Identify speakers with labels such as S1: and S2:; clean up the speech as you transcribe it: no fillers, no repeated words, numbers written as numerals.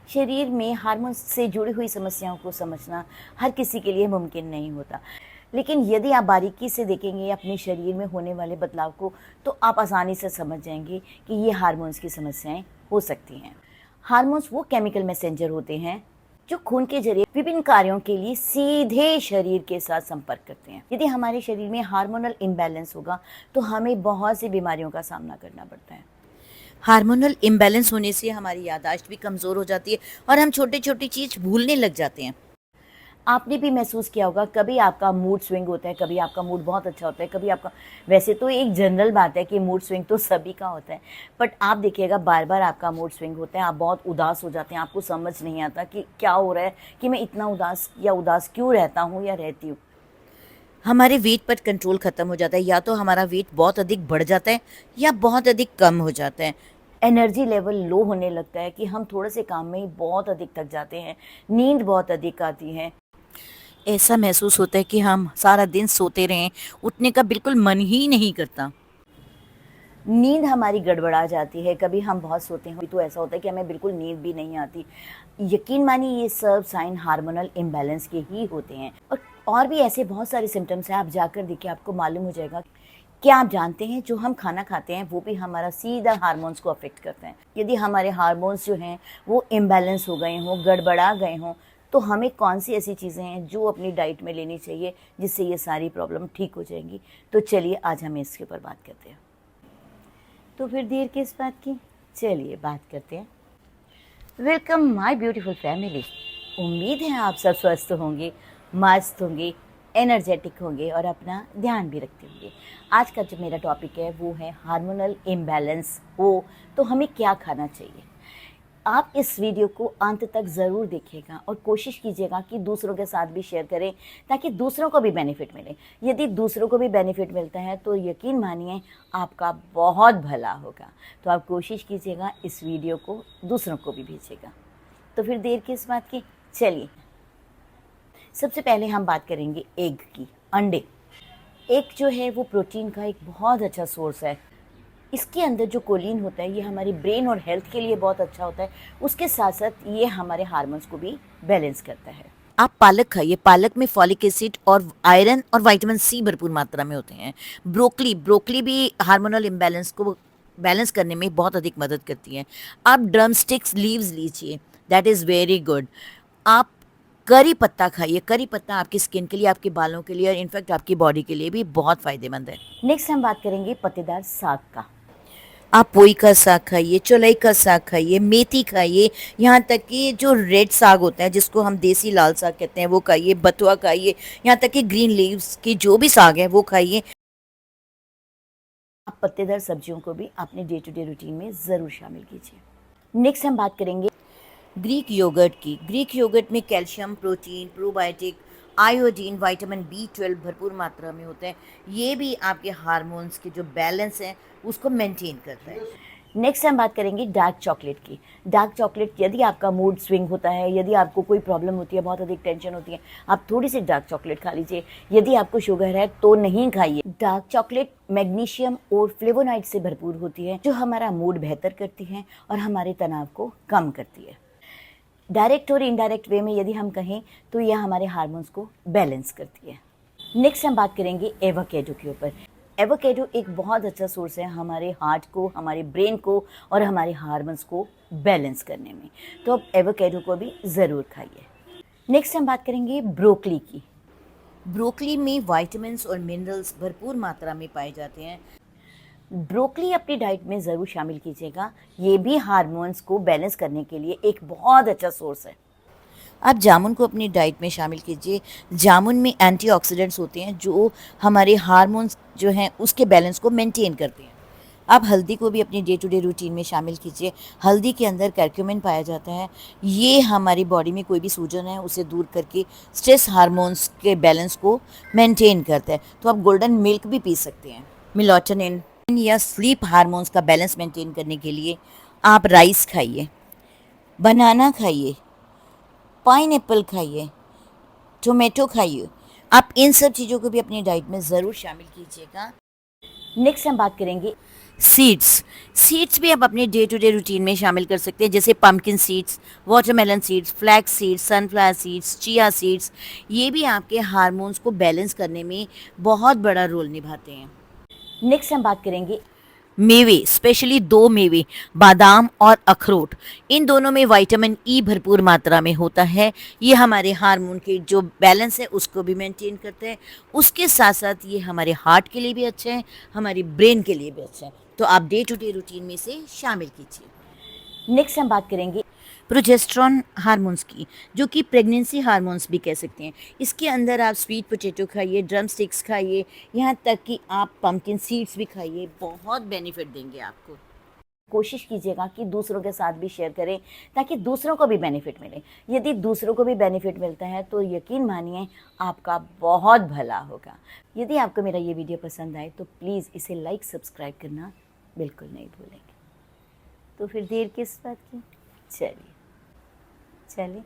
S1: शरीर में हार्मोन्स से जुड़ी हुई समस्याओं को समझना हर किसी के लिए मुमकिन नहीं होता, लेकिन यदि आप बारीकी से देखेंगे अपने शरीर में होने वाले बदलाव को, तो आप आसानी से समझ जाएंगे कि ये हार्मोन्स की समस्याएं हो सकती हैं। हार्मोन्स वो केमिकल मैसेंजर होते हैं जो खून के जरिए विभिन्न कार्यों के लिए सीधे शरीर के साथ संपर्क करते हैं। यदि हमारे शरीर में हार्मोनल इम्बैलेंस होगा तो हमें बहुत सी बीमारियों का सामना करना पड़ता है। हार्मोनल इम्बैलेंस होने से हमारी याददाश्त भी कमज़ोर हो जाती है और हम छोटी छोटी चीज़ भूलने लग जाते हैं। आपने भी महसूस किया होगा, कभी आपका मूड स्विंग होता है, कभी आपका मूड बहुत अच्छा होता है, कभी आपका, वैसे तो एक जनरल बात है कि मूड स्विंग तो सभी का होता है, बट आप देखिएगा बार बार आपका मूड स्विंग होता है, आप बहुत उदास हो जाते हैं, आपको समझ नहीं आता कि क्या हो रहा है, कि मैं इतना उदास या उदास क्यों रहता हूँ या रहती हूँ। हमारे वेट पर कंट्रोल ख़त्म हो जाता है, या तो हमारा वेट बहुत अधिक बढ़ जाता है या बहुत अधिक कम हो जाता है। एनर्जी लेवल लो होने लगता है कि हम थोड़े से काम में ही बहुत अधिक थक जाते हैं, नींद बहुत अधिक आती है। ऐसा महसूस होता है कि हम सारा दिन सोते रहें, उठने का बिल्कुल मन ही नहीं करता। नींद हमारी गड़बड़ा जाती है, कभी हम बहुत सोते हैं तो ऐसा होता है कि हमें बिल्कुल नींद भी नहीं आती। यकीन मानिए ये सब साइन हार्मोनल इम्बैलेंस के ही होते हैं। और भी ऐसे बहुत सारे सिम्टम्स हैं, आप जाकर देखिए, आपको मालूम हो जाएगा। क्या आप जानते हैं जो हम खाना खाते हैं वो भी हमारा सीधा हार्मोन्स को अफेक्ट करते हैं। यदि हमारे हार्मोन्स जो हैं वो इम्बैलेंस हो गए हों, गड़बड़ा गए हों, तो हमें कौन सी ऐसी चीज़ें हैं जो अपनी डाइट में लेनी चाहिए जिससे ये सारी प्रॉब्लम ठीक हो जाएंगी। तो चलिए आज हम इसके ऊपर बात करते हैं। तो फिर देर किस बात की, चलिए बात करते हैं। Welcome my beautiful family. उम्मीद है आप सब स्वस्थ होंगे, मस्त होंगे, एनर्जेटिक होंगे और अपना ध्यान भी रखते होंगे। आज का जो मेरा टॉपिक है वो है हार्मोनल इम्बैलेंस हो तो हमें क्या खाना चाहिए। आप इस वीडियो को अंत तक ज़रूर देखिएगा और कोशिश कीजिएगा कि दूसरों के साथ भी शेयर करें ताकि दूसरों को भी बेनिफिट मिले। यदि दूसरों को भी बेनिफिट मिलता है तो यकीन मानिए आपका बहुत भला होगा। तो आप कोशिश कीजिएगा इस वीडियो को दूसरों को भी भेजिएगा। तो फिर देर किस बात की, चलिए सबसे पहले हम बात करेंगे एग की, अंडे। एग जो है वो प्रोटीन का एक बहुत अच्छा सोर्स है। इसके अंदर जो कोलिन होता है ये हमारी ब्रेन और हेल्थ के लिए बहुत अच्छा होता है। उसके साथ साथ ये हमारे हार्मोन्स को भी बैलेंस करता है। आप पालक खाइए, पालक में फॉलिक एसिड और आयरन और विटामिन सी भरपूर मात्रा में होते हैं। ब्रोकली भी हार्मोनल इम्बैलेंस को बैलेंस करने में बहुत अधिक मदद करती है। आप ड्रम स्टिक्स लीव्स लीजिए, दैट इज़ वेरी गुड। आप करी पत्ता खाइए, करी पत्ता आपकी स्किन के लिए, आपके बालों के लिए और इनफैक्ट आपकी बॉडी के लिए भी बहुत फ़ायदेमंद है। नेक्स्ट हम बात करेंगे पत्तेदार साग का। आप पोई का साग खाइए, चौलाई का साग खाइए, मेथी खाइए, यहाँ तक कि जो रेड साग होता है जिसको हम देसी लाल साग कहते हैं वो खाइए, बथुआ खाइए, यहाँ तक कि ग्रीन लीव्स की जो भी साग है वो खाइए। आप पत्तेदार सब्जियों को भी अपने डे टू डे रूटीन में ज़रूर शामिल कीजिए। नेक्स्ट हम बात करेंगे ग्रीक योगर्ट की। ग्रीक योगर्ट में calcium, protein, probiotic, iodine, vitamin B 12 भरपूर मात्रा में होते हैं। ये भी आपके हार्मोन्स के जो बैलेंस हैं उसको मेंटेन करता है। नेक्स्ट हम बात करेंगे डार्क चॉकलेट की। डार्क चॉकलेट, यदि आपका मूड स्विंग होता है, यदि आपको कोई प्रॉब्लम होती है, बहुत अधिक टेंशन होती है, आप थोड़ी सी डार्क चॉकलेट खा लीजिए। यदि आपको शुगर है तो नहीं खाइए। डार्क चॉकलेट मैग्नीशियम और फ्लेवोनाइड से भरपूर होती है जो हमारा मूड बेहतर करती है और हमारे तनाव को कम करती है। डायरेक्ट और इनडायरेक्ट वे में यदि हम कहें तो यह हमारे हार्मोन्स को बैलेंस करती है। नेक्स्ट हम बात करेंगे एवोकेडो के ऊपर। एवोकेडो एक बहुत अच्छा सोर्स है हमारे हार्ट को, हमारे ब्रेन को और हमारे हार्मोन्स को बैलेंस करने में। तो अब एवोकेडो को भी ज़रूर खाइए। नेक्स्ट हम बात करेंगे ब्रोकली की। ब्रोकली में विटामिन्स और मिनरल्स भरपूर मात्रा में पाए जाते हैं। ब्रोकली अपनी डाइट में ज़रूर शामिल कीजिएगा। ये भी हार्मोन्स को बैलेंस करने के लिए एक बहुत अच्छा सोर्स है। आप जामुन को अपनी डाइट में शामिल कीजिए। जामुन में एंटीऑक्सीडेंट्स होते हैं जो हमारे हार्मोन्स जो हैं उसके बैलेंस को मेंटेन करते हैं। आप हल्दी को भी अपनी डे टू डे रूटीन में शामिल कीजिए। हल्दी के अंदर करक्यूमिन पाया जाता है। ये हमारी बॉडी में कोई भी सूजन है उसे दूर करके स्ट्रेस हार्मोन्स के बैलेंस को मेंटेन करता है। तो आप गोल्डन मिल्क भी पी सकते हैं। मेलाटोनिन या स्लीप हार्मोन्स का बैलेंस मेंटेन करने के लिए आप राइस खाइए, बनाना खाइए, पाइनएप्पल खाइए, टोमेटो खाइए। आप इन सब चीज़ों को भी अपनी डाइट में ज़रूर शामिल कीजिएगा। नेक्स्ट हम बात करेंगे सीड्स सीड्स भी आप अपने डे टू डे रूटीन में शामिल कर सकते हैं, जैसे pumpkin seeds, watermelon seeds, flax seeds, sunflower seeds, chia seeds. ये भी आपके हार्मोन्स को बैलेंस करने में बहुत बड़ा रोल निभाते हैं। नेक्स्ट हम बात करेंगे मेवे, स्पेशली दो मेवे, बादाम और अखरोट। इन दोनों में विटामिन ई भरपूर मात्रा में होता है। ये हमारे हार्मोन के जो बैलेंस है उसको भी मेंटेन करते हैं। उसके साथ साथ ये हमारे हार्ट के लिए भी अच्छे हैं, हमारी ब्रेन के लिए भी अच्छे हैं। तो आप डे टू डे रूटीन में से शामिल कीजिए। नेक्स्ट हम बात करेंगे प्रोजेस्टेरॉन हार्मोन्स की, जो कि प्रेगनेंसी हार्मोन्स भी कह सकते हैं। इसके अंदर आप स्वीट पोटैटो खाइए, ड्रम स्टिक्स खाइए, यहाँ तक कि आप पम्पकिन सीड्स भी खाइए, बहुत बेनिफिट देंगे आपको। कोशिश कीजिएगा कि दूसरों के साथ भी शेयर करें ताकि दूसरों को भी बेनिफिट मिले। यदि दूसरों को भी बेनिफिट मिलता है तो यकीन मानिए आपका बहुत भला होगा। यदि आपको मेरा ये वीडियो पसंद आए तो प्लीज़ इसे लाइक सब्सक्राइब करना बिल्कुल नहीं भूलेंगे। तो फिर देर किस बात की, चलिए चलिए।